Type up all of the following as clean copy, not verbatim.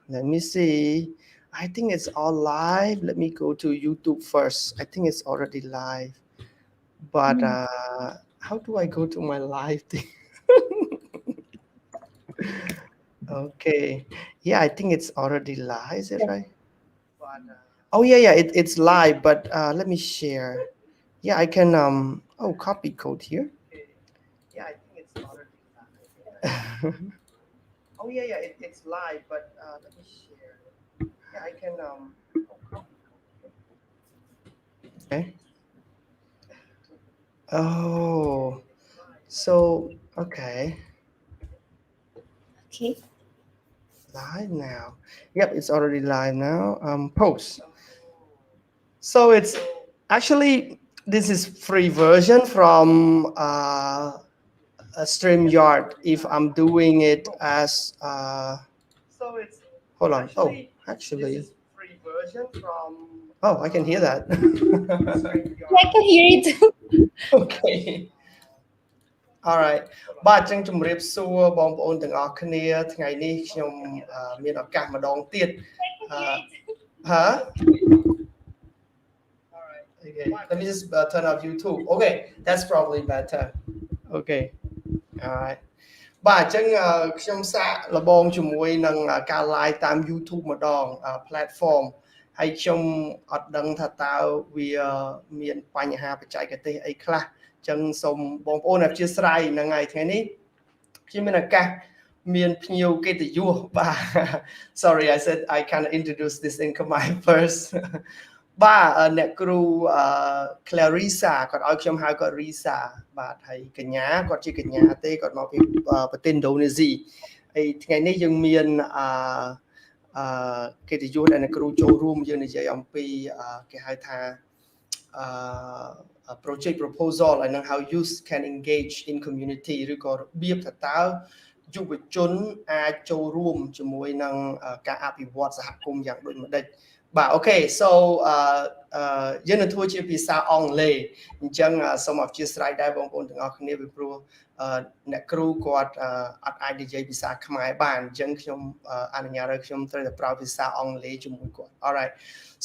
Let me see. I think it's all live. Let me go to YouTube first. I think it's already live. But how do I go to my live thing? Okay. Yeah, I think it's already live. Is it right? Oh yeah, yeah. It's live. But let me share. Yeah, I can. Oh, copy code here. Yeah, I think it's already live. Oh yeah, yeah. It's live. But let me share. Yeah, I can. Okay. Oh. So okay. Okay. Live now. Yep, it's already live now. Post. So it's actually this is free version from a StreamYard. If I'm doing it as hold on. Oh, actually, oh, I can hear that. Yeah, I can hear it. Okay. Alright បាទអញ្ចឹងជំរាបសួរបងប្អូនទាំងអស់គ្នាថ្ងៃនេះខ្ញុំមានឱកាសម្ដងទៀតអឺ huh okay let me just turn off YouTube okay that's probably better okay alright បាទអញ្ចឹងខ្ញុំសាកល្បងជាមួយនឹងការ live តាម YouTube ម្ដង platform ហើយខ្ញុំអត់ដឹងថាតើវាមានបញ្ហាបច្ចេកទេសអីខ្លះអញ្ចឹងសូមបងប្អូនអធិស្ឋានហ្នឹងហើយថ្ងៃនេះខ្ញុំមានឱកាសមានភ្ញៀវកិត្តិយសបាទ sorry I said I kind of introduce this in Khmer first បាទអ្នកគ្រូ Clarissa គាត់ឲ្យខ្ញុំហៅគាត់ Risa បាទហើយកញ្ញាគាត់ជាកញ្ញាទេគាត់មកពីប្រទេសឥណ្ឌូនេស៊ីហើយថ្ងៃនេះយើងមានកិត្តិយសដែលអ្នកគ្រូចូលរួមយើងនិយាយអំពីគេហៅថាproject proposal ហើយនឹង how youth can engage in community ឬក៏របៀបថាតើយុវជនអាចចូលរួមជាមួយនឹងការអភិវឌ្ឍសហគមន៍យ៉ាងដូចម្ដេចបាទអូខេ so យើងនឹងធ្វើជាភាសាអង់គ្លេសអញ្ចឹងសូមអធិស្ឋានដែរបងប្អូនទាំងអស់គ្នាពីព្រោះអ្នកគ្រូគាត់អត់អាចនិយាយភាសាខ្មែរបានអញ្ចឹងខ្ញុំអនុញ្ញាតឲ្យខ្ញុំត្រូវតែប្រើភាសាអង់គ្លេសជាមួយគាត់ alright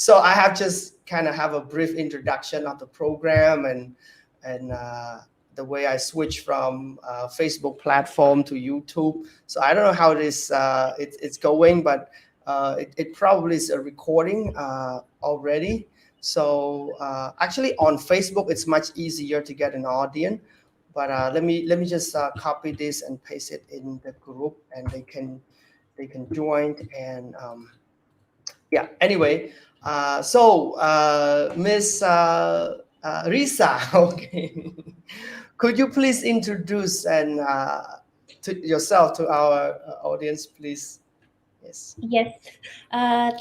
so I have just kind of have a brief introduction of the program and the way I switch from Facebook platform to YouTube so I don't know how it's going but it probably is a recording already so actually on Facebook it's much easier to get an audience but let me just copy this and paste it in the group and they can join and yeah anyway so Miss Risa okay could you please introduce and to yourself to our audience please yes Yes.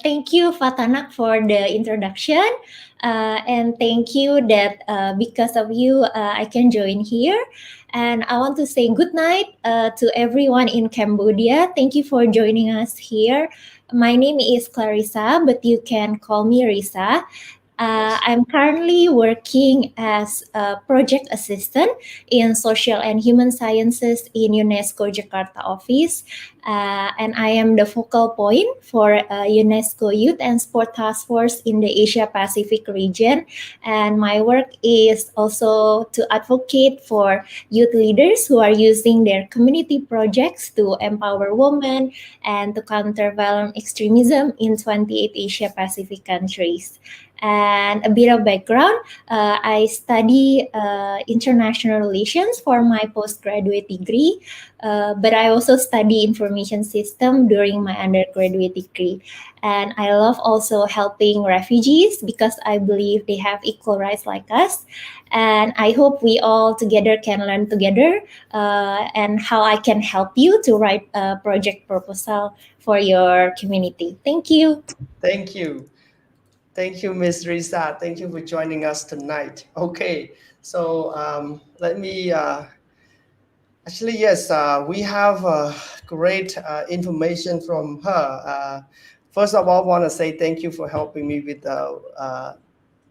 Thank you, Fatanak, for the introduction. And thank you that because of you, I can join here. And I want to say good night to everyone in Cambodia. Thank you for joining us here. My name is Clarissa, but you can call me Risa. I'm currently working as a project assistant in social and human sciences in UNESCO Jakarta office. And I am the focal point for UNESCO Youth and Sport Task Force in the Asia Pacific region. And my work is also to advocate for youth leaders who are using their community projects to empower women and to counter violent extremism in 28 Asia Pacific countries. And a bit of background, I study international relations for my postgraduate degree, but I also study information system during my undergraduate degree. And I love also helping refugees because I believe they have equal rights like us. And I hope we all together can learn together and how I can help you to write a project proposal for your community. Thank you. thank you Thank you, Ms. Risa. Thank you for joining us tonight. Okay, so let me, actually, yes, we have great information from her. First of all, I want to say thank you for helping me with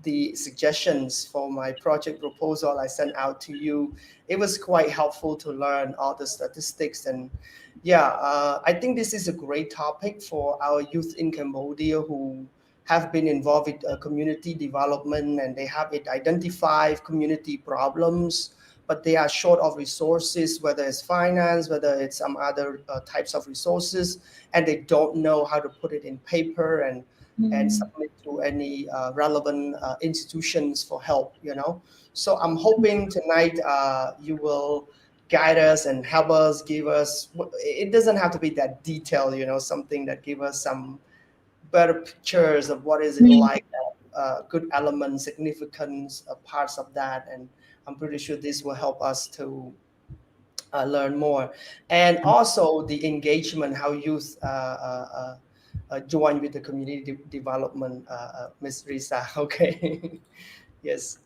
the suggestions for my project proposal I sent out to you. It was quite helpful to learn all the statistics. And yeah, I think this is a great topic for our youth in Cambodia who have been involved with community development, and they have identified community problems, but they are short of resources, whether it's finance, whether it's some other types of resources, and they don't know how to put it in paper and submit to any relevant institutions for help, you know. So I'm hoping tonight you will guide us and help us, give us, it doesn't have to be that detailed, you know, something that give us some better pictures of what is it like, good elements, significance, parts of that. And I'm pretty sure this will help us to learn more. And also the engagement, how youth join with the community development, Ms. Risa. Okay. Yes.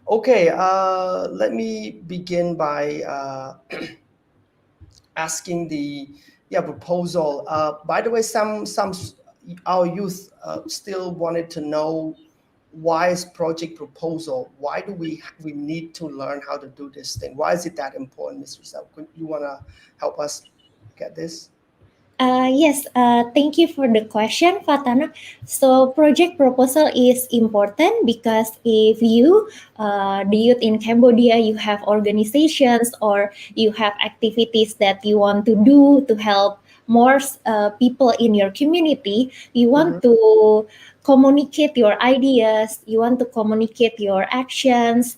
Okay, let me begin by asking the proposal. By the way, some our youth still wanted to know, why is project proposal? Why do we need to learn how to do this thing? Why is it that important, Ms. Rizal? Could you wanna help us get this? Yes, thank you for the question, Fatana. So, project proposal is important because if you, the youth in Cambodia, you have organizations or you have activities that you want to do to help more people in your community, you want to communicate your ideas, you want to communicate your actions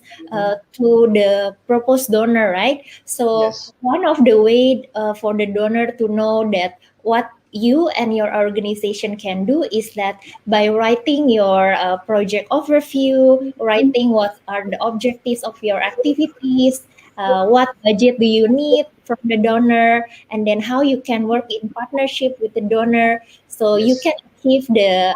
to the proposed donor, right? So, Yes. one of the way for the donor to know that what you and your organization can do is that by writing your project overview, writing what are the objectives of your activities, what budget do you need from the donor, and then how you can work in partnership with the donor so you Yes. can achieve the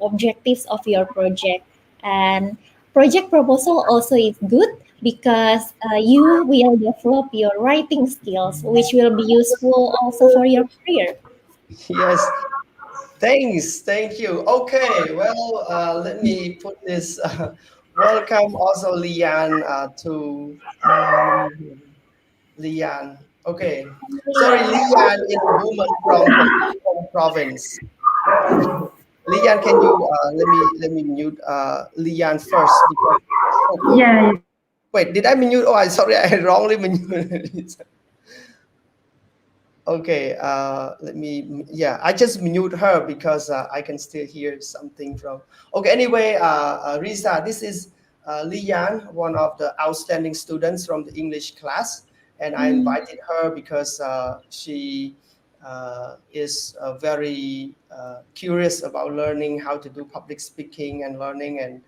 objectives of your project. And project proposal also is good because you will develop your writing skills, which will be useful also for your career. Yes. Thanks. Thank you. Okay. Well, let me put this. Welcome also Lian to. Let me hear. Lian. Okay. Sorry, Lian is a woman from Phuket province. Lian, can you let me mute Lian first because oh Yeah, wait, did I mute? Oh, I sorry, I wrongly muted. Okay, let me, yeah, I just mute her because I can still hear something from. Okay, anyway, Risa, this is Lian, one of the outstanding students from the English class, and I invited her because she is very curious about learning how to do public speaking and learning, and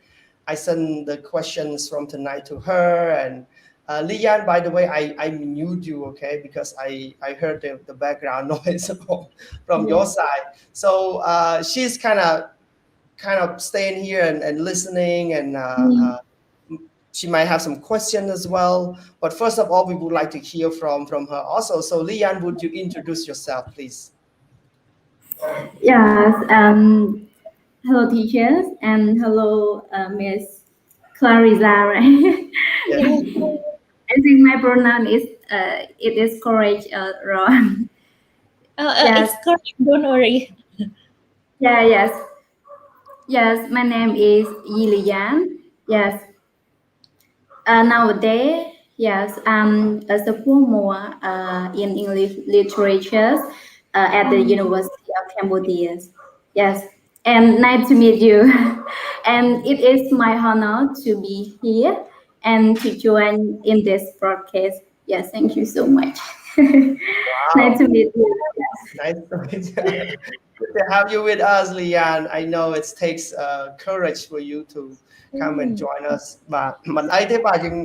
I sent the questions from tonight to her. And Lian, by the way, I mute you, okay, because I heard the background noise from your side. So she's kind of staying here and listening, and she might have some questions as well. But first of all, we would like to hear from her also. So Lian, would you introduce yourself, please? yes. Hello, teachers, and hello, Miss Clarissa. Right? Yes. Yeah. I think my pronoun is it is correct, wrong. It's Yes. correct. Don't worry. Yeah. Yes. Yes. My name is Yilian. Yes. Nowadays, yes, a sophomore in English literature at the University of Cambodia. Yes, and nice to meet you. And it is my honor to be here and to join in this broadcast. Yes, thank you so much. Nice Wow. to meet you. Nice to meet you. Good to have you with us, Lian. I know it takes courage for you to come and join us បាទមិនអីទេបាទយើង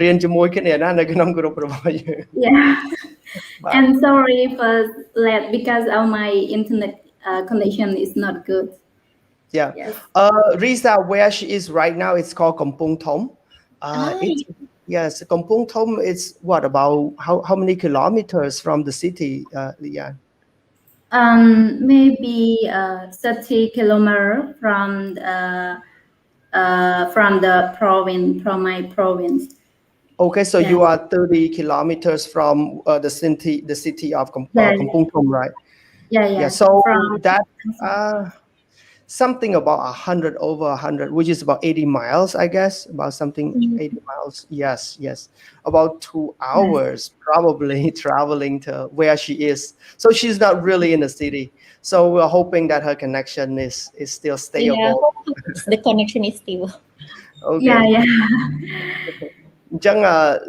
រៀនជាមួយគ្នាណានៅក្នុងក្រុមរបស់យើង Yeah. បាទ And sorry for late because of my internet connection is not good. Yeah. Yes. Risa, where she is right now, it's called Kampong Thom. It's Ah, yes, Kampong Thom is what about how many kilometers from the city, Lian? Maybe 30 kilometer from the province, from my province. Okay, so Yeah, you are 30 kilometers from the city of yeah, Kampung Thom, right? yeah, Yeah, yeah. so From that something about 100, over 100, which is about 80 miles, I guess, about something Mm. 80 miles. Yes, yes, about two yes. hours probably traveling to where she is. So she's not really in the city. So we're hoping that her connection is still Yeah, stable. hopefully the connection is stable. Yeah, Okay. yeah. Jung,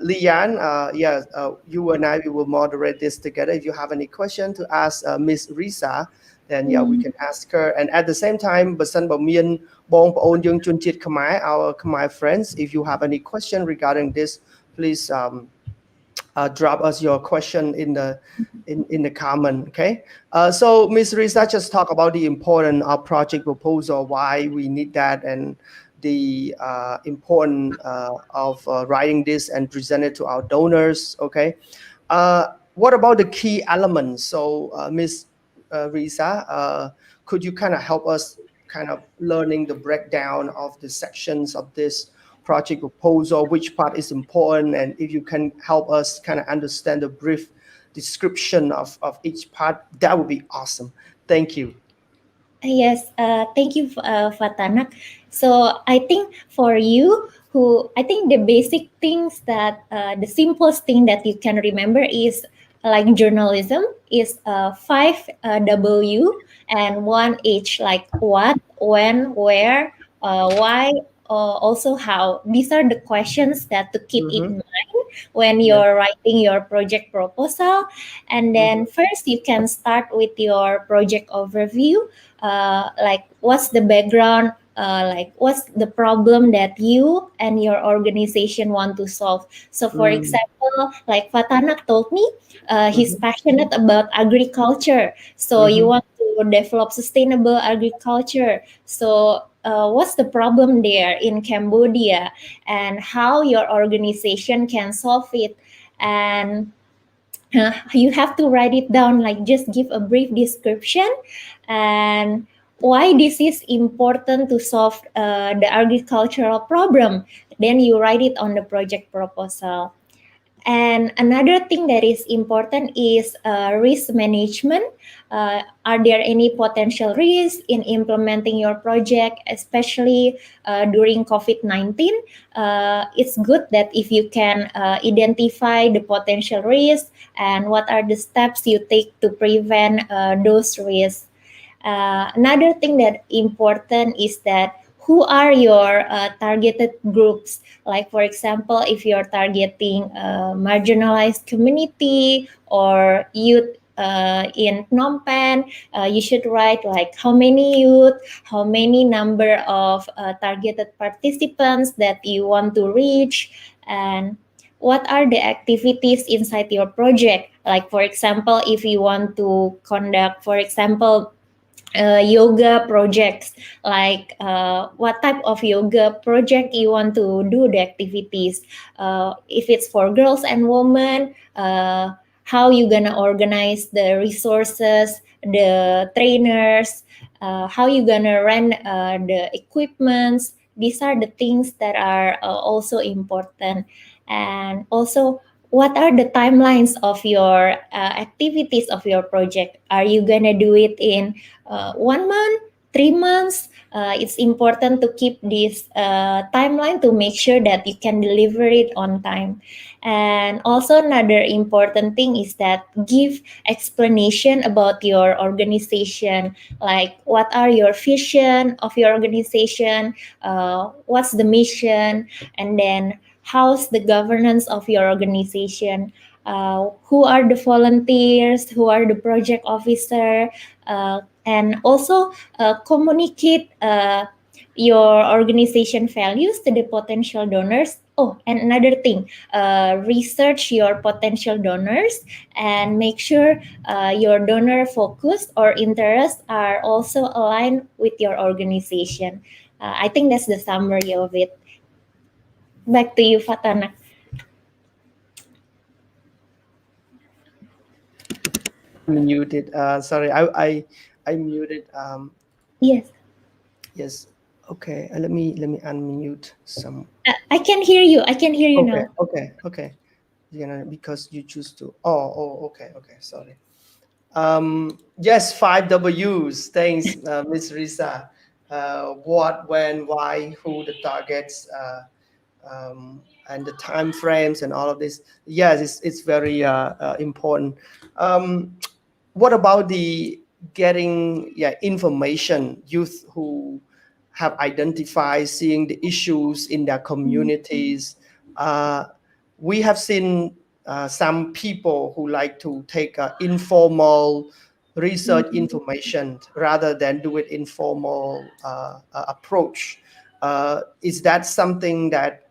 Lian, yeah, you and I, we will moderate this together. If you have any question to ask Miss Risa, then yeah, we Mm. can ask her. And at the same time, បើសិនបើមានបងប្អូនយើងជនជាតិខ្មែរ our Khmer friends, if you have any question regarding this, please drop us your question in the comment. Okay. So Ms. Risa just talk about the importance of project proposal, why we need that, and the importance of writing this and present it to our donors. Okay. What about the key elements? So, Ms. Risa, could you kind of help us kind of learning the breakdown of the sections of this project proposal, which part is important, and if you can help us kind of understand the brief description of each part, that would be awesome. Thank you. Yes, thank you, Fatanak. So I think for you, who I think the basic things that the simplest thing that you can remember is like journalism is five W and one H, like what, when, where, why, also how. These are the questions that to keep Mm-hmm. in mind when Yeah. you're writing your project proposal. And Mm-hmm. then first you can start with your project overview, like what's the background, like what's the problem that you and your organization want to solve. So for example, like Fatanak told me, he's Mm-hmm. passionate about agriculture, so you Mm-hmm. want to develop sustainable agriculture. So what's the problem there in Cambodia and how your organization can solve it. And you have to write it down, like just give a brief description and why this is important to solve the agricultural problem. Then you write it on the project proposal. And another thing that is important is risk management. Are there any potential risks in implementing your project, especially during COVID-19? It's good that if you can identify the potential risks and what are the steps you take to prevent those risks. Another thing that important is that who are your targeted groups. Like for example, if you're targeting a marginalized community or youth in Phnom Penh, you should write like how many youth, how many number of targeted participants that you want to reach, and what are the activities inside your project. Like for example, if you want to conduct, for example, yoga projects, like what type of yoga project you want to do the activities, if it's for girls and women, how you gonna organize the resources, the trainers, how you gonna rent the equipments. These are the things that are also important. And also, what are the timelines of your activities of your project? Are you gonna do it in 1 month, 3 months? It's important to keep this timeline to make sure that you can deliver it on time. And also another important thing is that give explanation about your organization, like what are your vision of your organization, what's the mission, and then how's the governance of your organization, who are the volunteers, who are the project officer, and also communicate your organization values to the potential donors. Oh, and another thing, research your potential donors and make sure your donor focus or interests are also aligned with your organization. I think that's the summary of it. Back to you, Fatana. Muted. Sorry, I muted. Yes, Yes. Okay. Let me unmute some. I can hear you. I can hear you Okay. now. Okay. Because you choose to. Okay. Sorry. Yes, 5 Ws. Thanks, Miss Risa. What, when, why, who, the targets, and the time frames, and all of this. Yes, it's very important. What about the getting information? Youth who have identified seeing the issues in their communities. Uh, we have seen some people who like to take informal research information rather than do it informal approach. Is that something that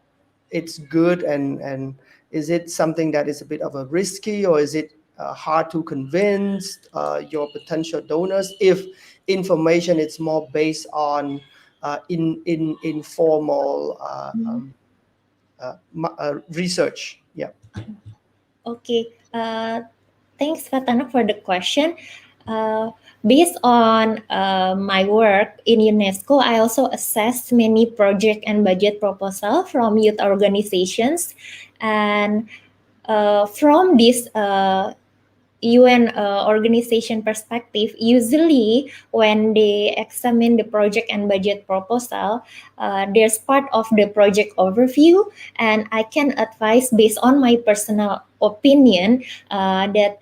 it's good, and is it something that is a bit of a risky, or is it hard to convince your potential donors if information is more based on in informal research? Yeah. Okay. Thanks, Fatana, for the question. Uh, Based on my work in UNESCO, I also assessed many project and budget proposal from youth organizations, and from this UN organization perspective, usually when they examine the project and budget proposal, there's part of the project overview, and I can advise based on my personal opinion that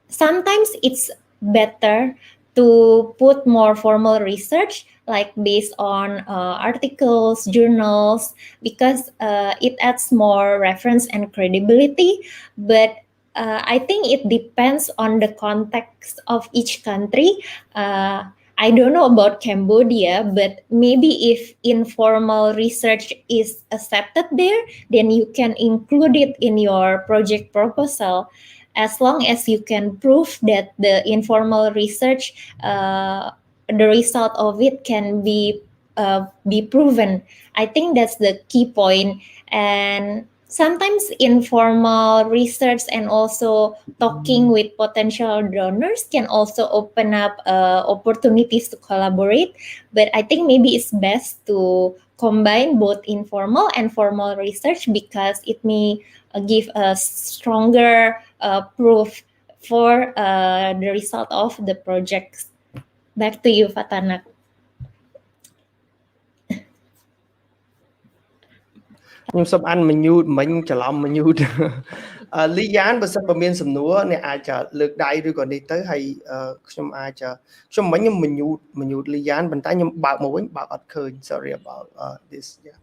sometimes it's better to put more formal research like based on articles, journals, because it adds more reference and credibility. But I think it depends on the context of each country. uh, I don't know about Cambodia, but maybe if informal research is accepted there, then you can include it in your project proposal, as long as you can prove that the informal research, the result of it can be proven. I think that's the key point. And sometimes informal research and also talking with potential donors can also open up opportunities to collaborate. But I think maybe it's best to combine both informal and formal research, because it may give a stronger proof for the result of the projects. Back to you, Fatana. ខ្ញុំសូមអាន mute មិញច្រឡំ mute លីយ៉ានបើសិនបើមានសំណួរអ្នកអាចលើកដៃឬក៏នេះទៅហើយខ្ញុំអាចខ្ញុំមិញខ្ញុំ mute លីយ៉ានប៉ុន្តែខ្ញុំបើកមកវិញបើកអត់ឃើញ sorry about this. Yeah.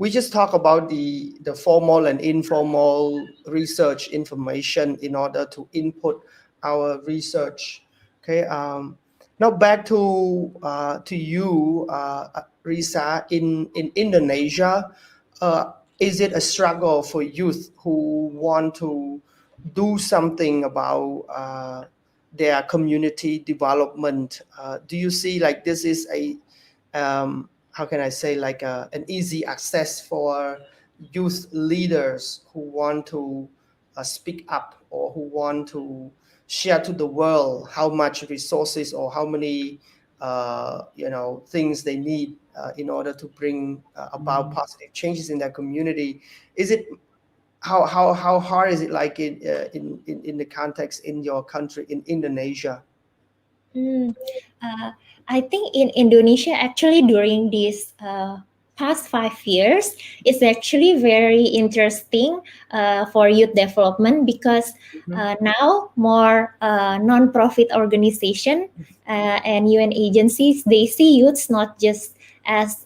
We just talk about the formal and informal research information in order to input our research. Okay. Now back to you, Risa, in Indonesia. Is it a struggle for youth who want to do something about their community development? Do you see like this is a how can I say, like an easy access for youth leaders who want to speak up, or who want to share to the world how much resources or how many things they need in order to bring about positive changes in their community? Is it how hard is it, like in the context in your country, in Indonesia? I think in Indonesia, actually, during these past 5 years, it's actually very interesting for youth development, because now more non-profit organization and UN agencies, they see youths not just as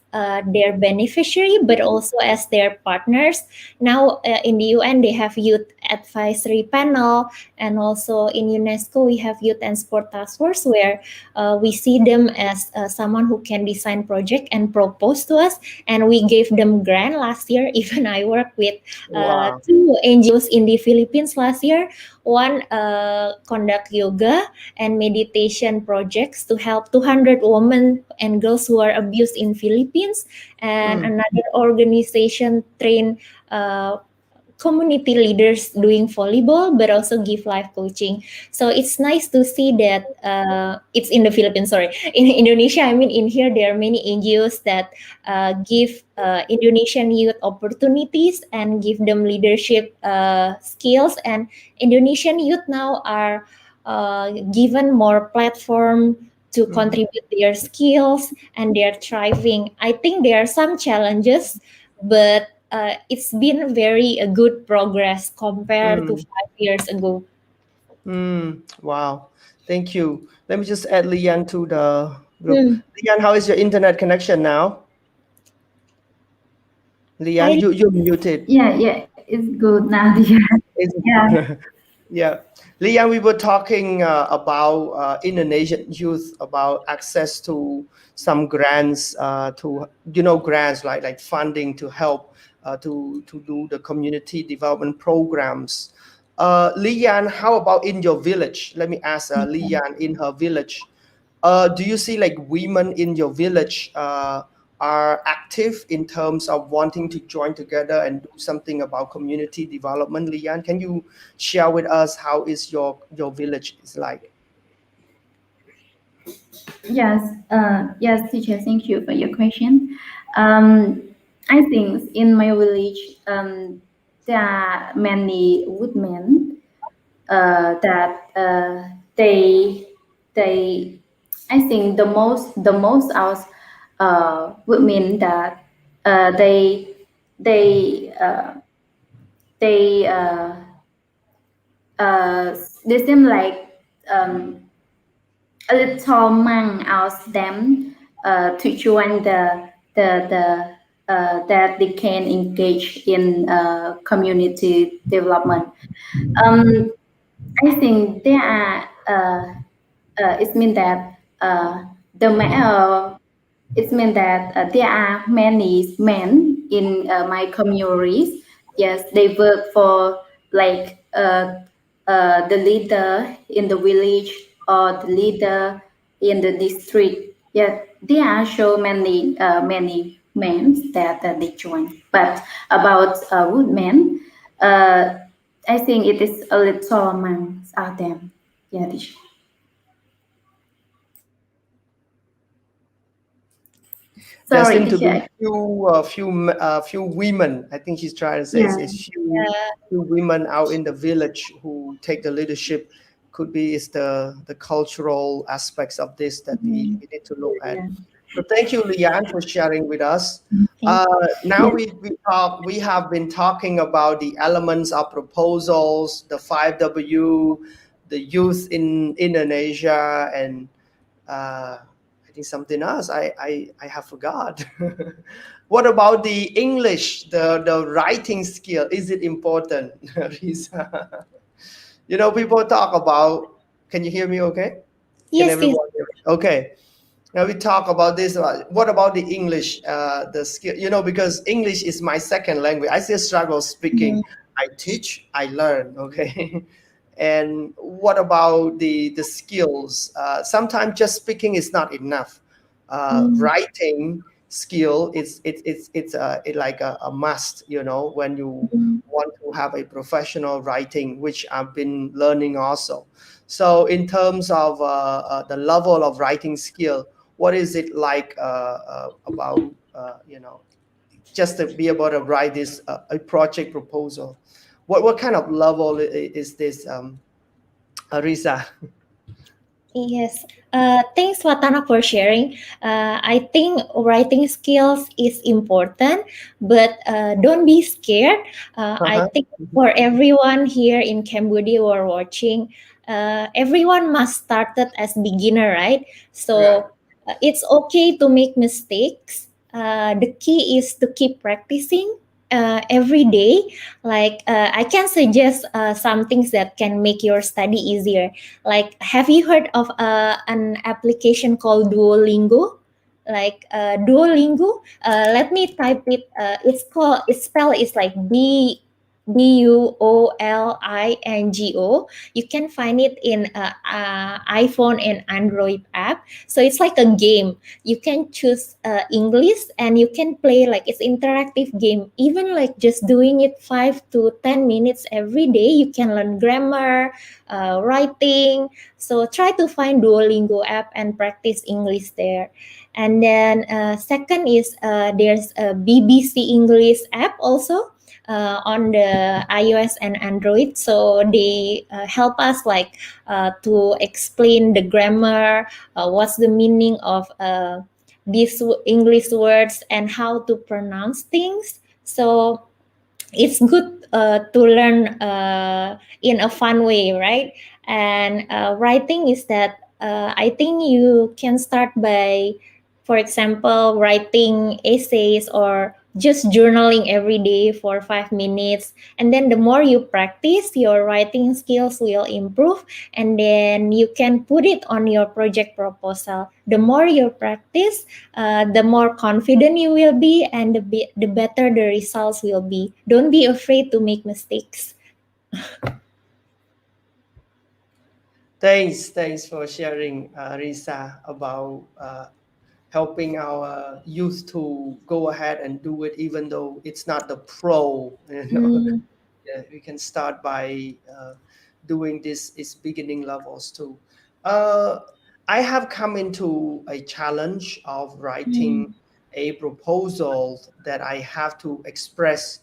their beneficiary, but also as their partners. Now in the UN, they have youth advisory panel, and also in UNESCO, we have youth and sport task force, where we see them as someone who can design project and propose to us, and we gave them grant last year. Even I worked with Wow. 2 NGOs in the Philippines last year. One conduct yoga and meditation projects to help 200 women and girls who are abused in Philippines, and another organization train community leaders doing volleyball, but also give life coaching. So it's nice to see that it's in the Philippines. Sorry, in Indonesia. I mean, in here there are many NGOs that give Indonesian youth opportunities and give them leadership skills. And Indonesian youth now are given more platform to contribute their skills, and they're thriving. I think there are some challenges, but it's been very good progress compared to 5 years ago. Wow. Thank you. Let me just add Lian to the group. Hmm. Lian, how is your internet connection now? Lian, I you're muted. Yeah, it's good now. Yeah, Is yeah, it? Yeah. Lian, we were talking about Indonesian youth, about access to some grants, grants like funding to help to do the community development programs. Lian, how about in your village? Let me ask Lian in her village. Do you see like women in your village are active in terms of wanting to join together and do something about community development? Lian, can you share with us how is your village is like? yes, teacher. Thank you for your question. Um, I think in my village, there are many woodmen that they I think the most of women that uh, they they uh, they uh, they seem like um, a little among of them to join that they can engage in community development. Um, I think there are it means that the it means that there are many men in my communities. Yes, they work for like the leader in the village or the leader in the district. Yeah, there are so many men that they join. But about woodmen, uh, I think it is a little among them. Yeah, teacher. There Sorry, seem to be teacher. few women. I think she's trying to say Yeah, is few women out in the village who take the leadership. Could be is the cultural aspects of this that we need to look at. yeah, So thank you, Lian, for sharing with us. think. Now yeah, we have been talking about the elements of proposals, the 5W, the youth in Indonesia, and I think something else. I have forgot. What about the English, the writing skill? Is it important, Risa? People talk about. Can you hear me? Okay. Can Yes, yes. everyone hear me? Okay. Now we talk about this. What about the English? The skill, because English is my second language. I still struggle speaking. I teach, I learn. Okay, and what about the skills? Sometimes just speaking is not enough. Writing skill it's like a must. When you want to have a professional writing, which I've been learning also. So in terms of the level of writing skill, what is it like about just to be able to write this a project proposal? What kind of level is this, Arisa? Yes. Thanks, Watana, for sharing. I think writing skills is important, but don't be scared. I Uh-huh. think for everyone here in Cambodia who are watching, everyone must start it as beginner, right? Right. So it's okay to make mistakes. The key is to keep practicing every day. Like I can suggest some things that can make your study easier. Like, have you heard of an application called Duolingo? Like Duolingo. Let me type it. It's spelled. It's like Duolingo. You can find it in iPhone and Android app. So it's like a game. You can choose English and you can play like it's interactive game. Even like just doing it 5 to 10 minutes every day, you can learn grammar, writing. So try to find Duolingo app and practice English there. And then second is there's a BBC English app also on the iOS and Android. So they help us like to explain the grammar, what's the meaning of these English words and how to pronounce things. So it's good to learn in a fun way, right? And writing is that I think you can start by, for example, writing essays or just journaling every day for 5 minutes. And then the more you practice, your writing skills will improve. And then you can put it on your project proposal. The more you practice, the more confident you will be, and the better the results will be. Don't be afraid to make mistakes. Thanks for sharing, Risa, about helping our youth to go ahead and do it, even though it's not the pro. Mm, Yeah, we can start by doing this is beginning levels too. Uh, I have come into a challenge of writing mm, a proposal that I have to express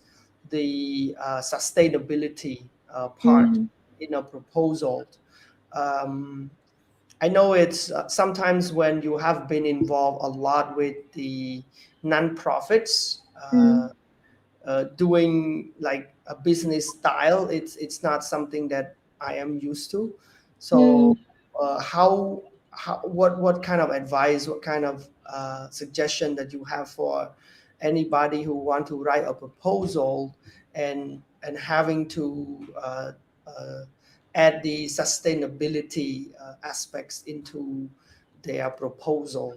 the sustainability part mm, in a proposal. Um, I know it's sometimes when you have been involved a lot with the non-profits, mm, doing like a business style, it's not something that I am used to. mm, So how what kind of advice, what kind of suggestion that you have for anybody who want to write a proposal and having to uh, add the sustainability aspects into their proposal?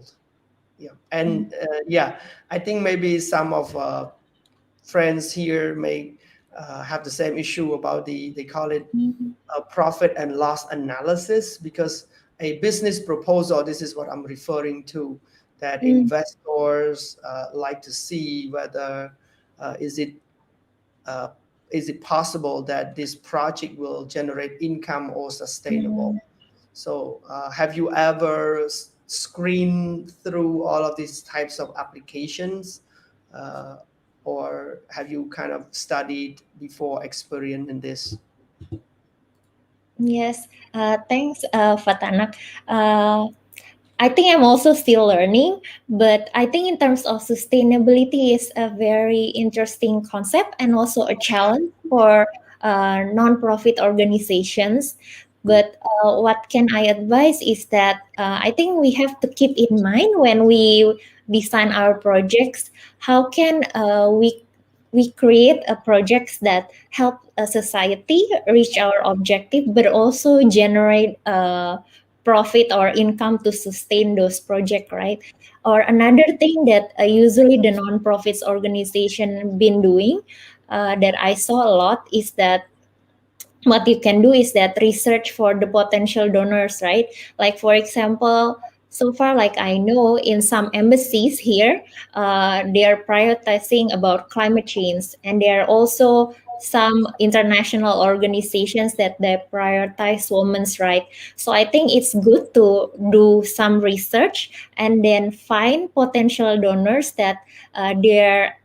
Yeah, and yeah, I think maybe some of friends here may have the same issue about they call it mm, profit and loss analysis, because a business proposal, this is what I'm referring to, that mm, investors like to see whether uh, is it uh, is it possible that this project will generate income or sustainable. mm. So have you ever screened through all of these types of applications, uh, or have you kind of studied before experience in this? Yes, thanks, Fatanak. Uh, I think I'm also still learning, but I think in terms of sustainability is a very interesting concept and also a challenge for non-profit organizations. But what can I advise is that I think we have to keep in mind when we design our projects, how can we create a projects that help a society reach our objective, but also generate profit or income to sustain those projects, right? Or another thing that usually the non-profits organization been doing that I saw a lot is that what you can do is that research for the potential donors, right? Like for example, so far like I know in some embassies here, they are prioritizing about climate change, and there are also some international organizations that they prioritize women's rights. So I think it's good to do some research and then find potential donors that their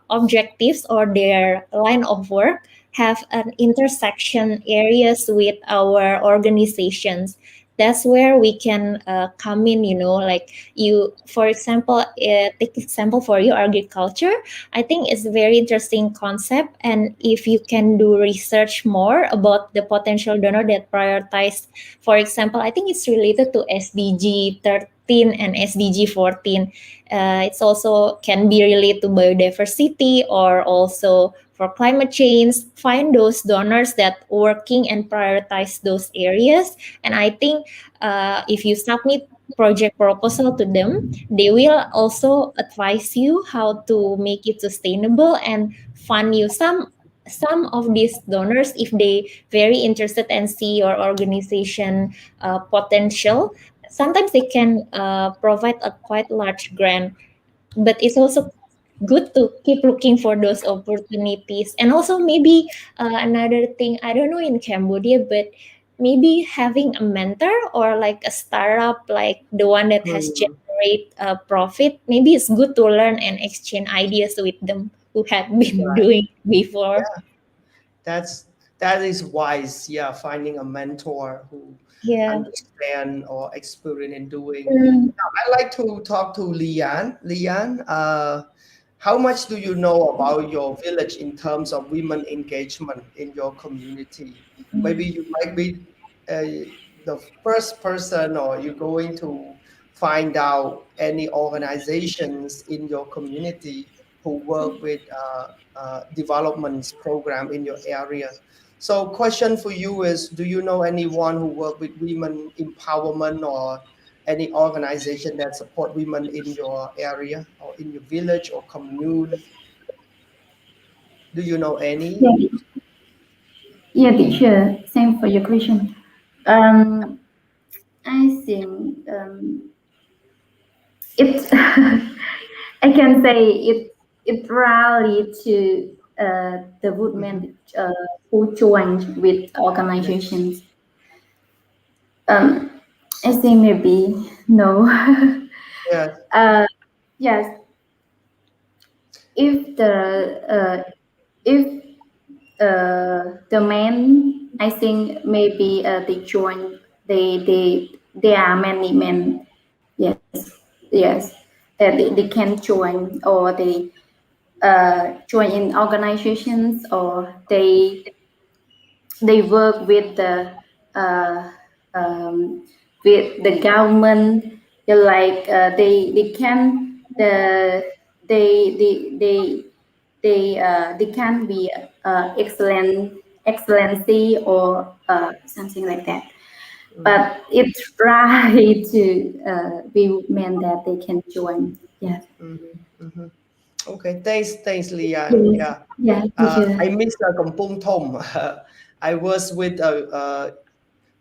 objectives or their line of work have an intersection areas with our organizations. That's where we can come in, like you, for example, take example for you, agriculture. I think it's a very interesting concept, and if you can do research more about the potential donor that prioritize, for example, I think it's related to SDG 13 and SDG 14. It's also can be related to biodiversity or also for climate change. Find those donors that working and prioritize those areas. And I think if you submit project proposal to them, they will also advise you how to make it sustainable and fund you. Some some of these donors, if they very interested and see your organization potential, sometimes they can provide a quite large grant. But it's also good to keep looking for those opportunities. And also maybe another thing, I don't know in Cambodia, but maybe having a mentor or like a startup like the one that has Hmm. generate a profit, maybe it's good to learn and exchange ideas with them who had been Right. doing before. Yeah, that's that is wise. Yeah, finding a mentor who Yeah. understand or experience in doing. Mm. Now, I like to talk to Lian. Lian, how much do you know about your village in terms of women engagement in your community? Maybe you might be the first person, or you're going to find out any organizations in your community who work with development program in your area. So, question for you is: do you know anyone who work with women empowerment or any organization that support women in your area or in your village or commune? Do you know any? Yeah, yeah, teacher. Thanks for your question. Um, I think it. I can say it rally to the Hmm. women who joined with Yes. organizations. Um, I think maybe no. Yes. uh, yes, if if the men, I think maybe they join. There are many men. Yes, yes, that they can join, or they join in organizations, or they work uh, with the government. They're like they can they they can be excellency, or something like that. Mm-hmm. But it's right to be men that they can join. Yes. Mm-hmm. Mm-hmm. Okay, thanks, Lian. Yes. Yeah, Yeah, teacher. I miss Kampung Thom. I was with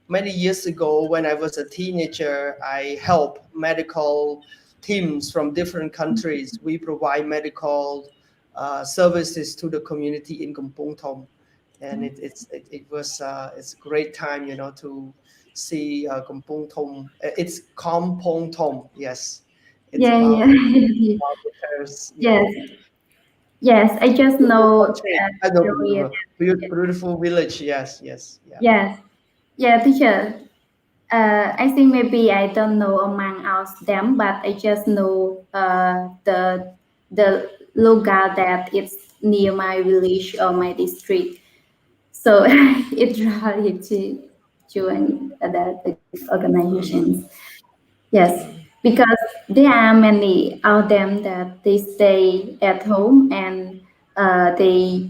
many years ago when I was a teenager. I helped medical teams from different countries. We provide medical services to the community in Kampung Thom, and it was it's a great time, to see Kampung Thom. It's Kampung Thom. Yes, it's Yeah, about yeah. about the terrace. Yeah. Yes. Yes, I just Beautiful know country. I know, area. beautiful village. Yes, yes, yeah. Yes. Yeah, teacher. I think maybe I don't know among us them, but I just know the logo that it's near my village or my district. So it's really to join these organizations. Mm-hmm. Yes, Mm-hmm. because there are many of them that they stay at home, and they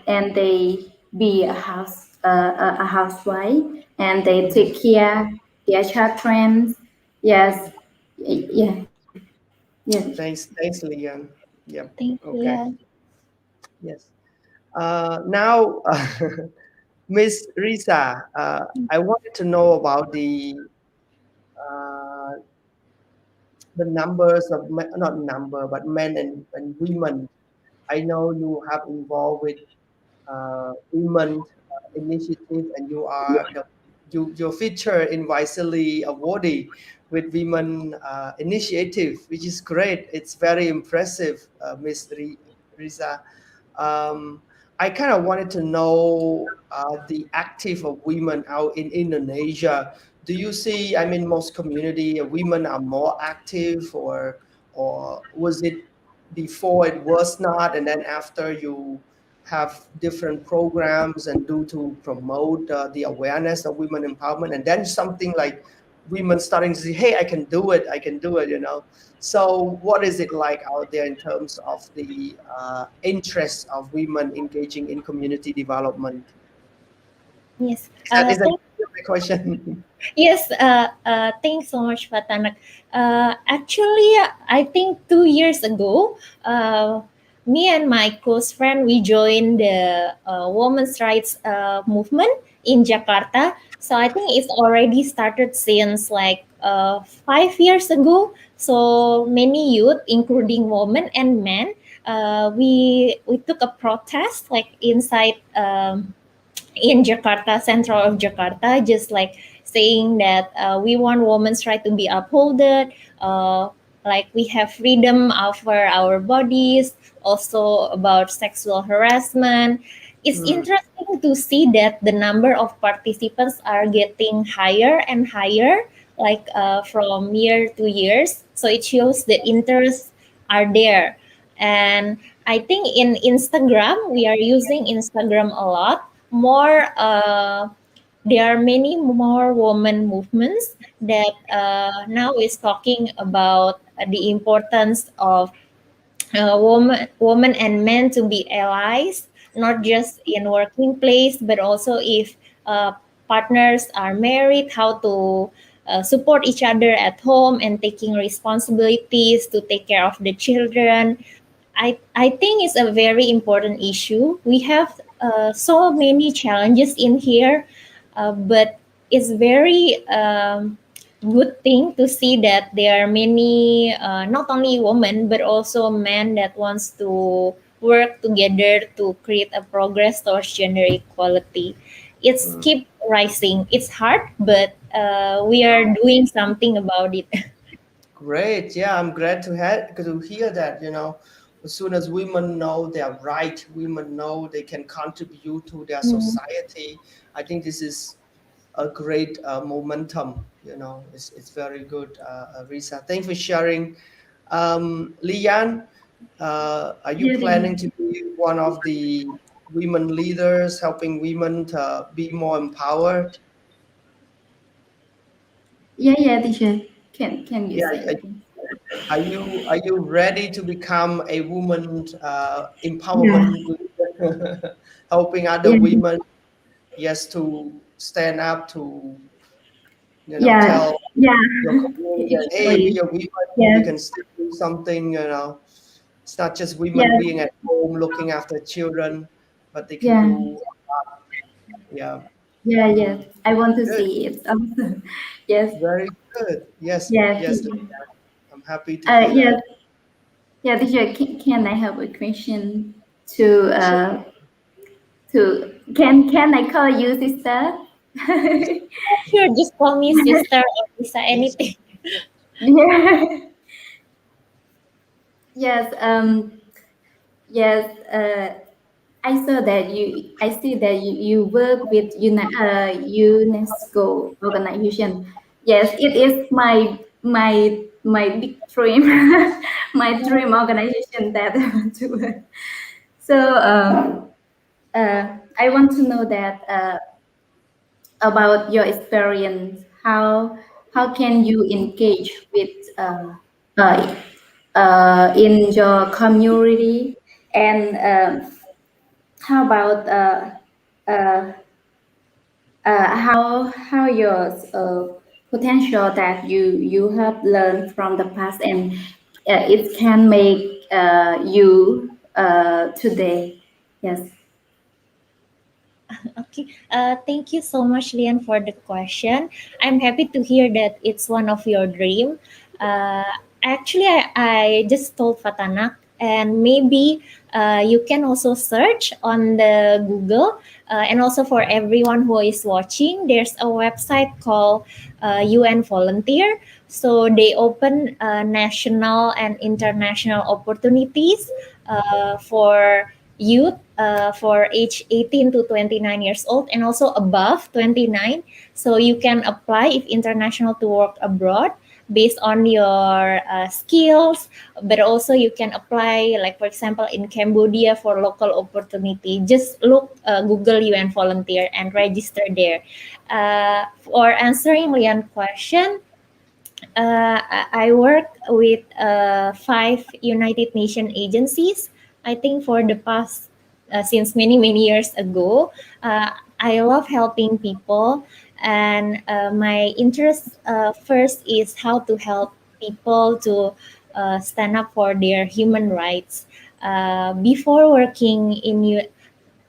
and they be a housewife, and they Mm-hmm. take care their children. Yes, yeah, yeah. Thanks, Leon. Yep. Thank you. Okay. Yeah. Yes. Now, Miss Risa, I wanted to know about uh, the numbers of not number, but men and women. I know you have involved with women initiative, and you are your feature in Wisely awardee with women initiative, which is great. It's very impressive, Miss Risa. Um, I kind of wanted to know the active of women out in Indonesia. Do you see? I mean, most community women are more active, or was it before it was not, and then after you have different programs and do to promote the awareness of women empowerment, and then something like women starting to say, hey, I can do it, so what is it like out there in terms of the interest of women engaging in community development? Yes. Is that my question? Yes, thanks so much, Fatanak. Actually, I think 2 years ago, me and my close friend, we joined the women's rights movement in Jakarta. So I think it's already started since like 5 years ago. So many youth, including women and men, we took a protest like inside in Jakarta, central of Jakarta, just like saying that we want women's right to be upholded, like we have freedom over our bodies, also about sexual harassment. It's interesting to see that the number of participants are getting higher and higher, like from year to years. So it shows the interests are there. And I think in Instagram, we are using Instagram a lot more. There are many more women movements that now is talking about the importance of women and men to be allies, not just in working place, but also if partners are married, how to support each other at home and taking responsibilities to take care of the children. I think it's a very important issue. We have so many challenges in here, but it's very good thing to see that there are many, not only women, but also men that wants to work together to create a progress towards gender equality. It's keep rising. It's hard, but we are doing something about it. Great. Yeah, I'm glad to hear that, as soon as women know their right, women know they can contribute to their Mm. society. I think this is a great momentum, it's very good, Risa. Thanks for sharing. Lian, are you Yeah, planning to be one of the women leaders, helping women to be more empowered? yeah, teacher. Can you say Yeah, again? are you ready to become a woman Yeah, empowerment leader, helping other yeah, women, yes, to stand up to, yeah, tell yeah. your community that, hey, Actually, we are women, we yes, can still do something. It's not just women yes, being at home looking after children, but they can yeah, do, yeah. yeah, yes. Mm. I want to Good, see it also. Yes, very good. Yes, yes, yes, teacher. I'm happy to hear Yes, that. yeah, teacher. Can I have a question to Sure. can I call you sister? Sure, just call me sister or Lisa, Yes. anything. Yeah. Yes. Yes. I saw that you. I see that you work with UNESCO organization. Yes, it is my big dream, my dream organization that I want to work. So I want to know that about your experience. How can you engage with uh, in your community, and how about uh, how your potential that you have learned from the past, and it can make you today. Yes. Okay. Thank you so much, Lian, for the question. I'm happy to hear that it's one of your dream. Uh, Actually, I just told Fatanak, and maybe you can also search on the Google. And also for everyone who is watching, there's a website called UN Volunteer. So they open national and international opportunities for youth for age 18 to 29 years old and also above 29. So you can apply if international to work abroad based on your skills, but also you can apply, like for example in Cambodia, for local opportunity. Just look Google UN Volunteer and register there. For answering Lian's question, I work with five United Nations agencies. I think for the past, since many years ago, I love helping people, and my interest first is how to help people to stand up for their human rights. Before working in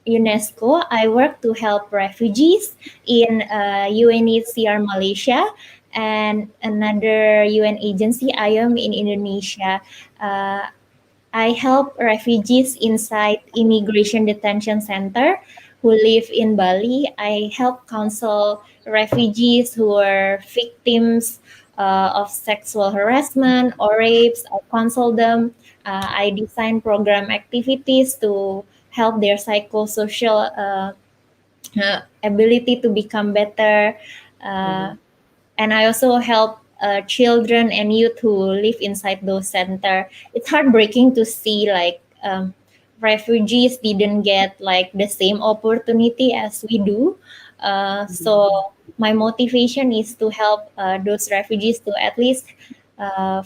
UNESCO, I work to help refugees in UNHCR Malaysia and another UN agency. I am in Indonesia. Uh, I help refugees inside immigration detention center who live in Bali. I help counsel refugees who are victims of sexual harassment or rapes. I counsel them. I design program activities to help their psychosocial ability to become better. Uh, Mhm. and I also help children and youth who live inside those center. It's heartbreaking to see like refugees didn't get like the same opportunity as we do. So my motivation is to help those refugees to at least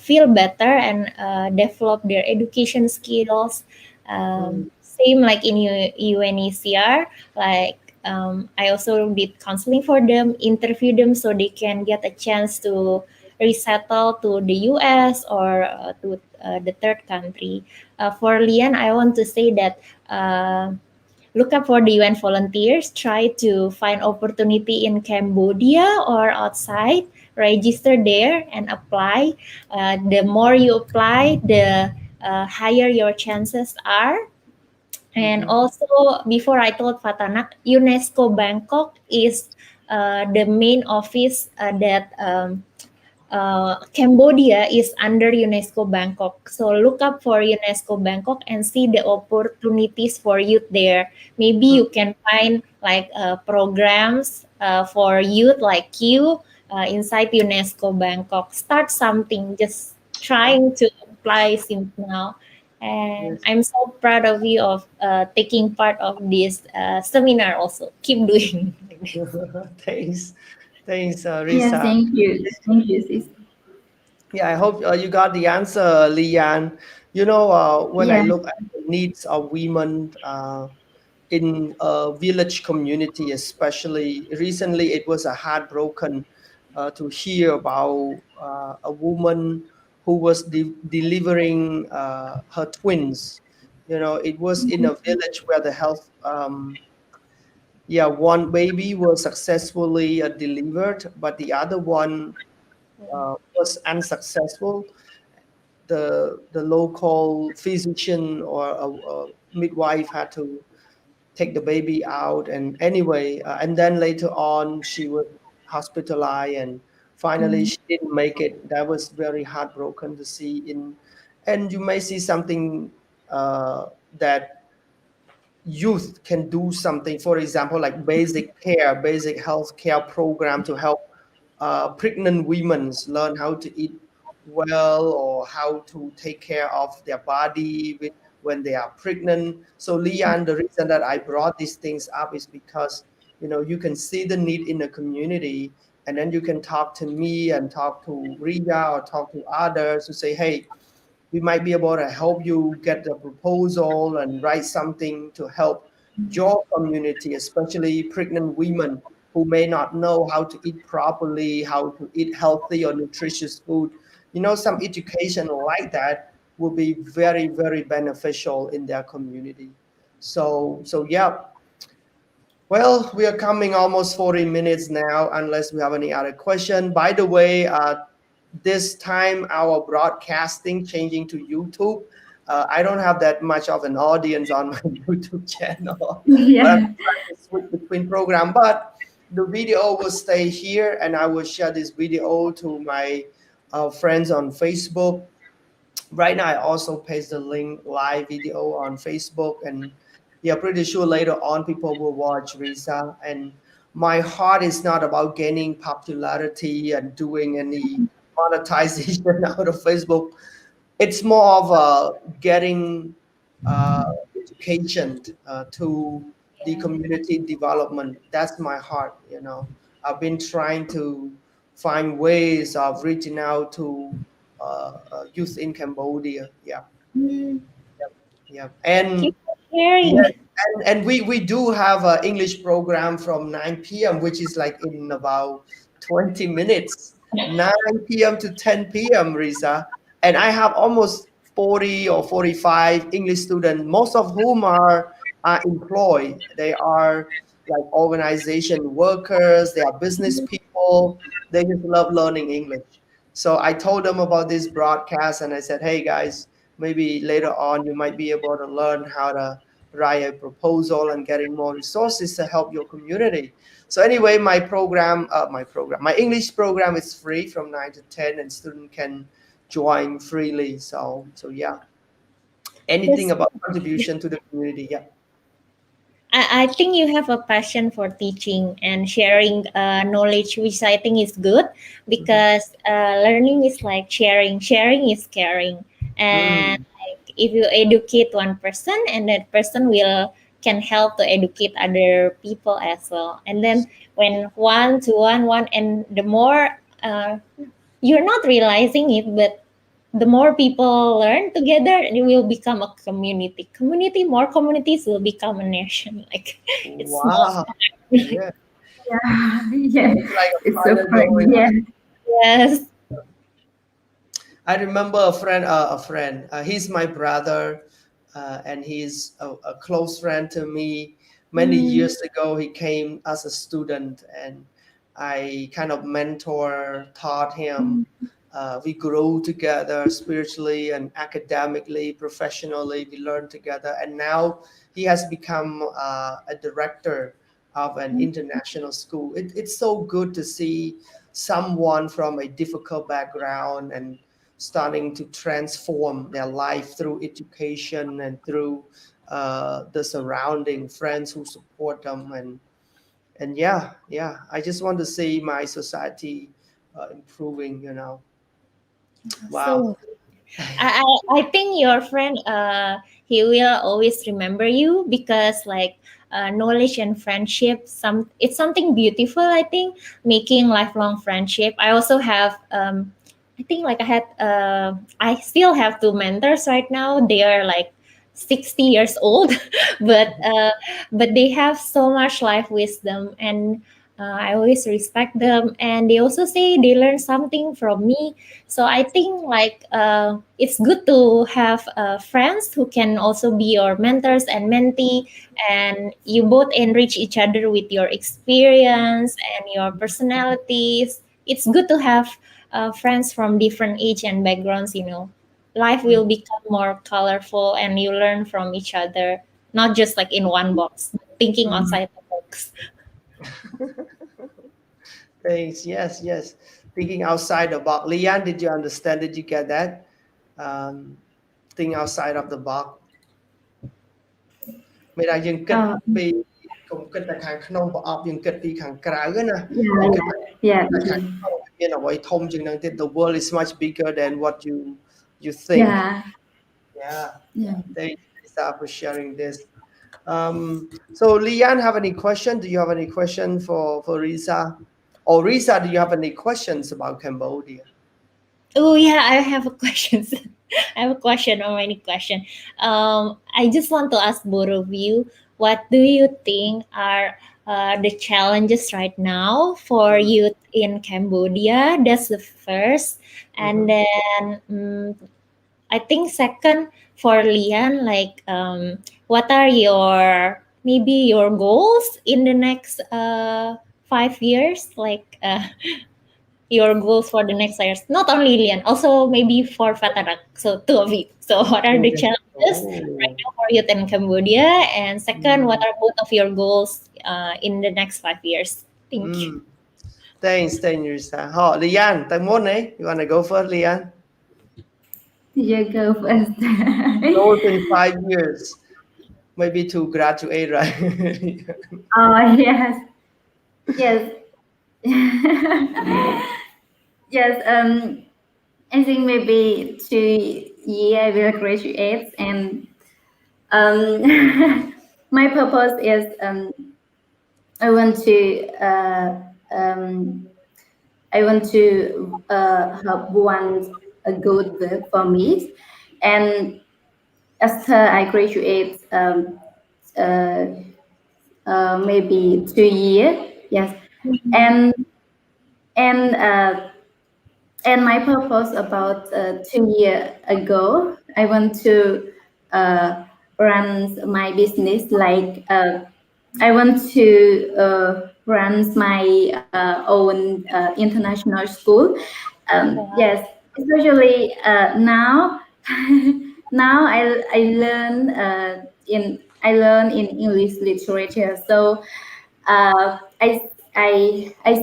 feel better and develop their education skills. Mhm. Same like in UNECR, like I also did counseling for them, interview them so they can get a chance to resettle to the US or to the third country. For Lian, I want to say that look up for the UN volunteers, try to find opportunity in Cambodia or outside, register there and apply. The more you apply, the higher your chances are. And Mhm. also, before I told Fatanak, UNESCO Bangkok is the main office that Cambodia is under UNESCO Bangkok. So look up for UNESCO Bangkok and see the opportunities for youth there. Maybe Mhm. you can find like programs for youth like you inside UNESCO Bangkok. Start something, just Yeah. trying to apply since now. And Yes. I'm so proud of you of taking part of this seminar also. Keep doing like this. Thanks. Thanks, Yeah, Risa. thank you, sis. Yeah, I hope you got the answer, Lian. When I Yeah. look at the needs of women in a village community, especially recently, it was a heartbroken to hear about a woman who was delivering her twins. It was in a village where the health, yeah, one baby was successfully delivered, but the other one was unsuccessful. The local physician or a midwife had to take the baby out, and anyway, and then later on she was hospitalized, and finally Mm, she didn't make it. That was very heartbroken to see. And you may see something that youth can do something, for example, like basic health care program to help pregnant women learn how to eat well, or how to take care of their body when they are pregnant. So Leon, the reason that I brought these things up is because you can see the need in the community, and then you can talk to me and talk to Ria or talk to others to say, hey, we might be able to help you get the proposal and write something to help your community, especially pregnant women who may not know how to eat properly, how to eat healthy or nutritious food. Some education like that will be very, very beneficial in their community. So yeah. Well, we are coming almost 40 minutes now, unless we have any other question. By the way, this time our broadcasting changing to YouTube. I don't have that much of an audience on my YouTube channel, but I'm Yeah. trying to switch between program. But the video will stay here, and I will share this video to my friends on Facebook. Right now I also paste the link live video on Facebook, and yeah, pretty sure later on people will watch Risa. And my heart is not about gaining popularity and doing any monetization out of Facebook. It's more of getting uh, education to the community development. That's my heart. I've been trying to find ways of reaching out to youth in Cambodia. Yeah, mm, yeah, thank you and for yeah, sharing. and we do have an English program from 9 p.m., which is like in about 20 minutes, 9 p.m. to 10 p.m., Risa. And I have almost 40 or 45 English students, most of whom are employed. They are like organization workers, they are business people, they just love learning English. So I told them about this broadcast and I said, hey guys, maybe later on you might be able to learn how to write a proposal and getting more resources to help your community. So anyway, my English program is free from 9 to 10 and student can join freely. So yeah, anything Yes. about contribution to the community. Yeah. I think you have a passion for teaching and sharing knowledge, which I think is good Mhm. because learning is like sharing. Sharing is caring, and Mm. like if you educate one person, and that person will can help to educate other people as well. And then when one to one, and the more you're not realizing it, but the more people learn together, it will become a community. Community, more communities will become a nation. Like it's small Wow. step. Yeah. Yeah, yeah, It's like a it's so fire fun. going Yeah, on. Yes. I remember a friend. He's my brother, and he's a close friend to me. Many Mm, years ago, he came as a student, and I kind of taught him. We grew together spiritually and academically, professionally. We learned together, and now he has become a director of an international school. It's so good to see someone from a difficult background and starting to transform their life through education and through the surrounding friends who support them. And yeah, I just want to see my society improving. Wow. so I think your friend he will always remember you because like knowledge and friendship it's something beautiful. I think making lifelong friendship. I also have I think like I still have two mentors right now. They are like 60 years old, but but they have so much life wisdom, and I always respect them, and they also say they learn something from me. So I think like it's good to have friends who can also be your mentors and mentee, and you both enrich each other with your experience and your personalities. It's good to have friends from different age and backgrounds. Life will become more colorful, and you learn from each other, not just like in one box, thinking Mm. outside the box. Thanks. Yes, yes. Thinking outside the box. Lian, did you understand? Did you get that? Um, think outside of the box. មិនថាយើងគិត uh, ពីកុំគិតតែខាងក្នុងប្រអប់យើងគិតពីខាងក្រៅណាយើង yeah, គិត yeah, តែខាង yeah, ក្នុងមានអ្វីធំជាងហ្នឹងទៀត The world is much bigger than what you think. yeah, Yeah, yeah. yeah. Thanks, Lisa, for sharing this. So Lian, have any question? Do you have any question for Risa? Or Risa, do you have any questions about Cambodia? Oh yeah, I have a question. I have a question or any question. I just want to ask both of you, what do you think are the challenges right now for Mm-hmm. youth in Cambodia? That's the first, and Mm-hmm. then I think second for Lian, like what are your maybe your goals in the next 5 years? Like your goals for the next years. Not only Lian, also maybe for Fatarak. So two of you. So what are the Okay. challenges right Oh. now for youth in Cambodia? And second, what Mm. are both of your goals in the next 5 years? Thank you. Mm. Thanks, Risa. Ho, Lian, tay mốt đấy. You wanna go first, Lian? You go first. Goals in 5 years. Maybe to graduate, right? Oh yes, yes, yes. I think maybe 2 year I will graduate, and my purpose is I want to I want to have one a good work for me, and after I graduate, uh, maybe 2 year, yes, and and uh, and my purpose about 2 year ago, I want to uh, run my business like I want to run my own international school. Wow. Yes, especially now. Now I learn I learn in English literature. So I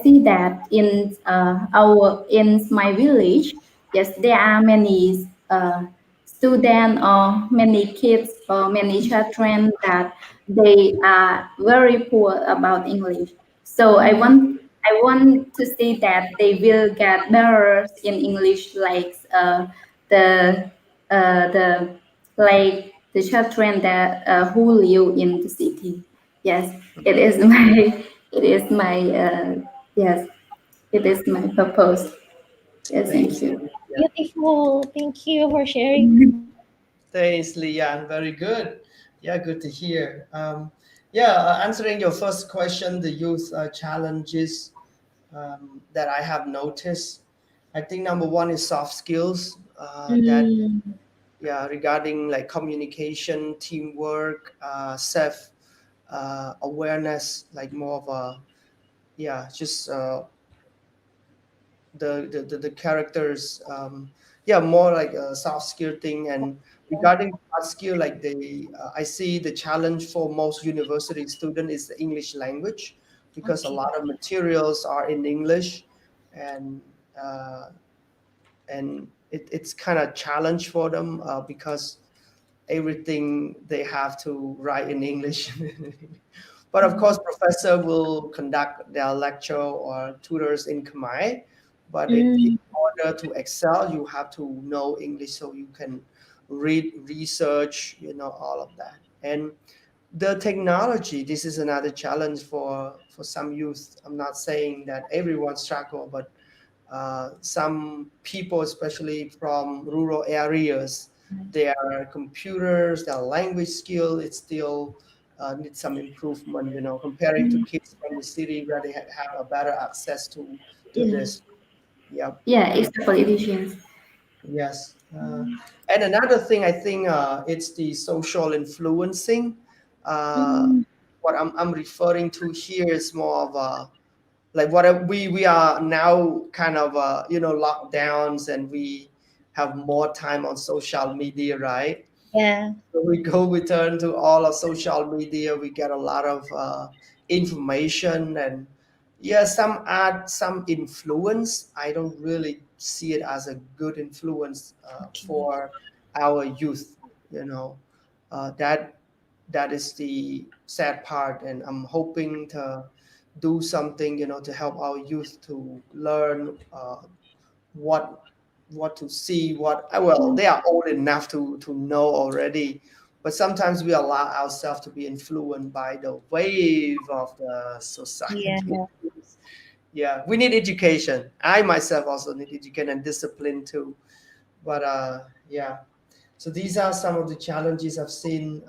see that in my village, yes, there are many students or many kids or many children that they are very poor about English. So Mm, I want to see that they will get better in English, like the the like the children that who live in the city. Yes, it is my it is my yes, it is my purpose. Yes, thank Thanks. you. Yeah. beautiful. Thank you for sharing. Thanks, Lian. Very good. Yeah, good to hear. Yeah, answering your first question, the youth challenges that I have noticed. I think number one is soft skills. That Mm, yeah, regarding like communication, teamwork, self awareness, like more of a yeah, just the characters yeah, more like a soft skill thing. And regarding hard skill, like the I see the challenge for most university student is the English language, because a okay. lot of materials are in English. And uh, it's kind of challenge for them, because everything they have to write in English. But of course, professor will conduct their lecture or tutors in Khmer. But in Mm, order to excel, you have to know English so you can read, research, all of that. And the technology, this is another challenge for some youth. I'm not saying that everyone struggle, but some people, especially from rural areas, their computers, their language skill, it still needs some improvement, comparing to mm, kids from the city where they have a better access to Yeah, this. Yep. yeah, it's the politicians. Yes. And another thing, I think it's the social influencing. Uh, mm, what I'm referring to here is more of a like what we are now kind of lockdowns, and we have more time on social media, right? yeah. So we turn to all of social media. We get a lot of information. And yeah, some add some influence. I don't really see it as a good influence Okay. for our youth. That is the sad part. And I'm hoping to do something, to help our youth to learn what to see, well, Mm, they are old enough to know already. But sometimes we allow ourselves to be influenced by the wave of the yeah. society. Yeah, we need education. I myself also need education and discipline too. But yeah, so these are some of the challenges I've seen.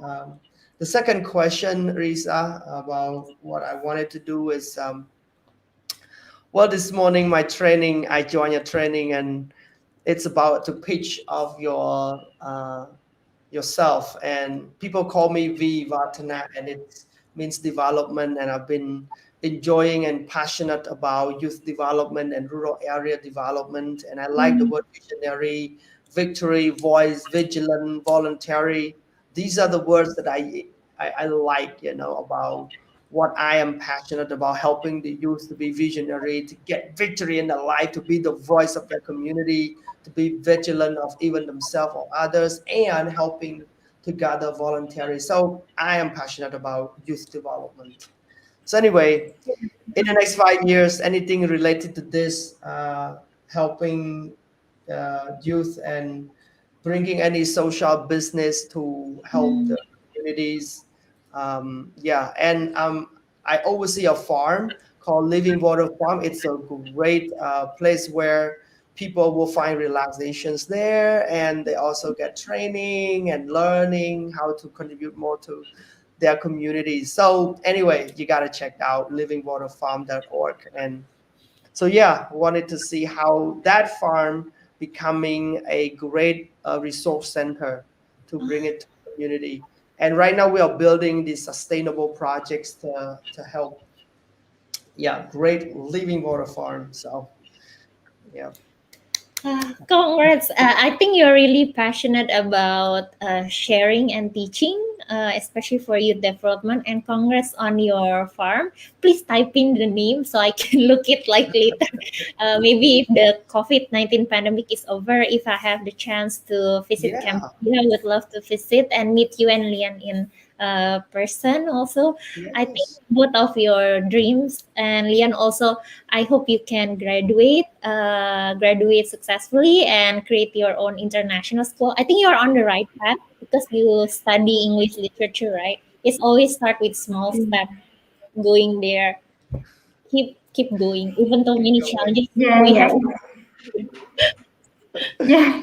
The second question, Risa, about what I wanted to do is, well, this morning I joined a training, and it's about to pitch of yourself. And people call me V Vatana, and it means development. And I've been enjoying and passionate about youth development and rural area development. And I like the Mm, word visionary, victory, voice, vigilant, voluntary. These are the words that I like, about what I am passionate about: helping the youth to be visionary, to get victory in their life, to be the voice of their community, to be vigilant of even themselves or others, and helping to gather voluntary. So I am passionate about youth development. So anyway, in the next 5 years, anything related to this, helping youth and bringing any social business to help mm, the communities. Yeah, and I oversee a farm called Living Water Farm. It's a great place where people will find relaxations there, and they also get training and learning how to contribute more to their communities. So anyway, you got to check out livingwaterfarm.org. And so yeah, wanted to see how that farm becoming a great resource center to bring it to the community. And right now we are building these sustainable projects to help, yeah, great living water farm. So yeah. Congrats. I think you're really passionate about sharing and teaching, especially for youth development. And congrats on your farm. Please type in the name so I can look it like later. Maybe if the COVID-19 pandemic is over, if I have the chance to visit Yeah. Cambodia, I would love to visit and meet you and Lian in person also. I think Yes. both of your dreams, and Lian also, I hope you can graduate successfully and create your own international school. I think you're on the right path because you study English literature, right? It's always start with small steps going there. Keep going, even though Keep many going. challenges Yeah, we yeah, have. yeah.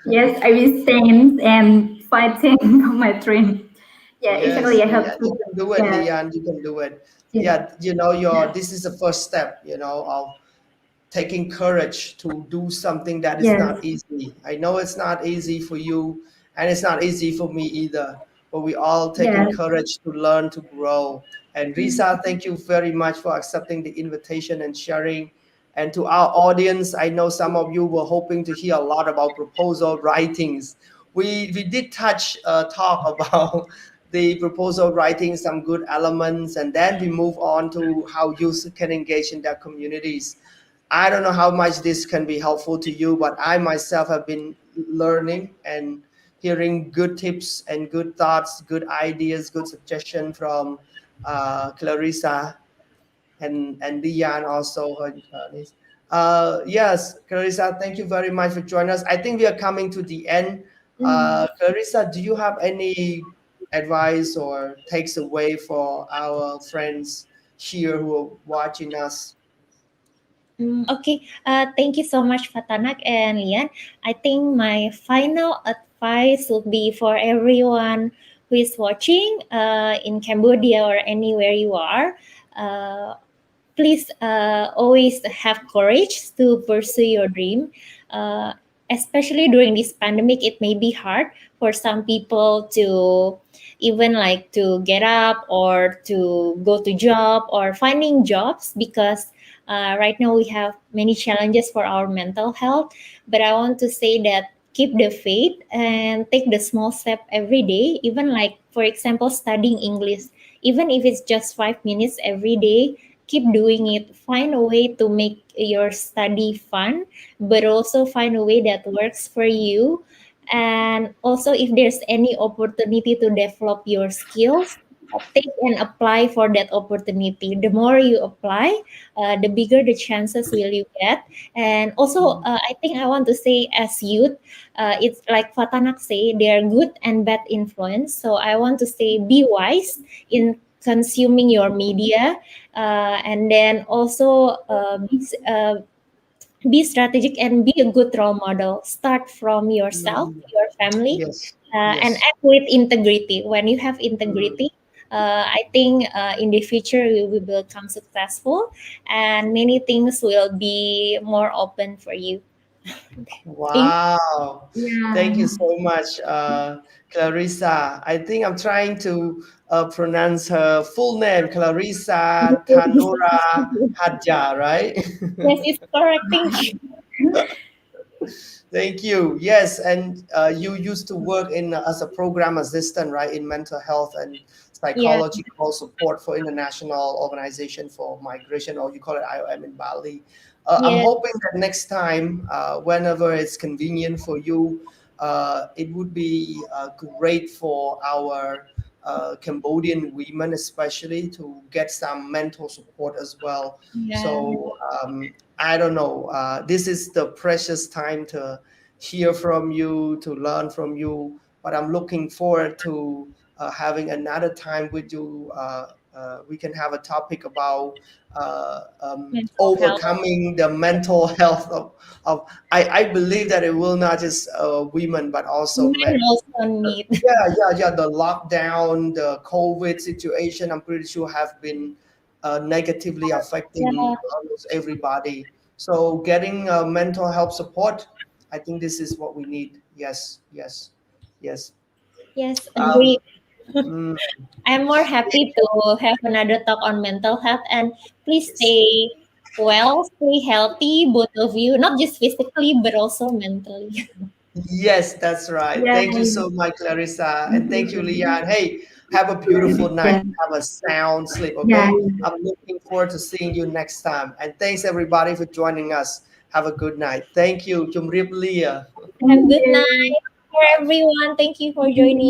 Yes, I will stand and fighting for my dream. Yeah, Yes, exactly. I yeah, have you to. can do it, Yeah, Leon. You can do it. yeah, Yeah, yeah, this is the first step, of taking courage to do something that is yes, not easy. I know it's not easy for you, and it's not easy for me either. But we all taking yes. courage to learn to grow. And Risa, thank you very much for accepting the invitation and sharing. And to our audience, I know some of you were hoping to hear a lot about proposal writings. We did talk about the proposal writing, some good elements, and then we move on to how youth can engage in their communities. I don't know how much this can be helpful to you, but I myself have been learning and hearing good tips and good thoughts, good ideas, good suggestion from Clarissa and Diane also. Yes, Clarissa, thank you very much for joining us. I think we are coming to the end. Clarissa, do you have any advice or takes away for our friends here who are watching us? Okay, thank you so much, Fatanak and Lian. I think my final advice would be for everyone who is watching in Cambodia or anywhere you are. Uh, Please always have courage to pursue your dream. Uh, Especially during this pandemic, it may be hard for some people to even like to get up or to go to job or finding jobs because right now we have many challenges for our mental health. But I want to say that keep the faith and take the small step every day, even like for example studying English, even if it's just 5 minutes every day. Keep doing it. Find a way to make your study fun, but also find a way that works for you. And also if there's any opportunity to develop your skills, take and apply for that opportunity. The more you apply, the bigger the chances will you get. And also I think I want to say as youth, it's like Fatanak say, there are good and bad influence. So I want to say be wise in consuming your media, and then also be strategic and be a good role model. Start from yourself, Mm, your family, yes, and yes. act with integrity. When you have integrity, I think in the future you will become successful, and many things will be more open for you. Thank Wow. Thank you Yeah. so much, Clarissa. I think I'm trying to pronounce her full name, Clarissa Tanura you. Hadja, right? Yes, it's correct. Thank you. Thank you. Yes, and you used to work in as a program assistant, right, in mental health and Yeah, psychological support for International Organization for Migration, or you call it IOM in Bali. I'm yeah, hoping that next time, whenever it's convenient for you, it would be great for our Cambodian women, especially, to get some mental support as well. yeah, So I don't know. This is the precious time to hear from you, to learn from you. But I'm looking forward to having another time with you. We can have a topic about mental health. overcoming the mental health I believe that it will not just women, but also Men men. also need. Yeah. The lockdown, the COVID situation, I'm pretty sure have been negatively affecting Yeah, almost everybody. So getting mental health support, I think this is what we need. Yes, yes, yes. Yes, Um, agree. mm, I'm more happy to have another talk on mental health, and please stay well, stay healthy, both of you, not just physically but also mentally. yes, that's right. Yeah. Thank you so much, Clarissa, and Thank thank you, you. Leon. Hey, have a beautiful night. Yeah. Have a sound sleep. Yeah. Okay, I'm looking forward to seeing you next time. And thanks everybody for joining us. Have a good night. Thank you. Chum Riep Lia. Have a Thank good you. night for everyone. Thank you for Thank joining. you.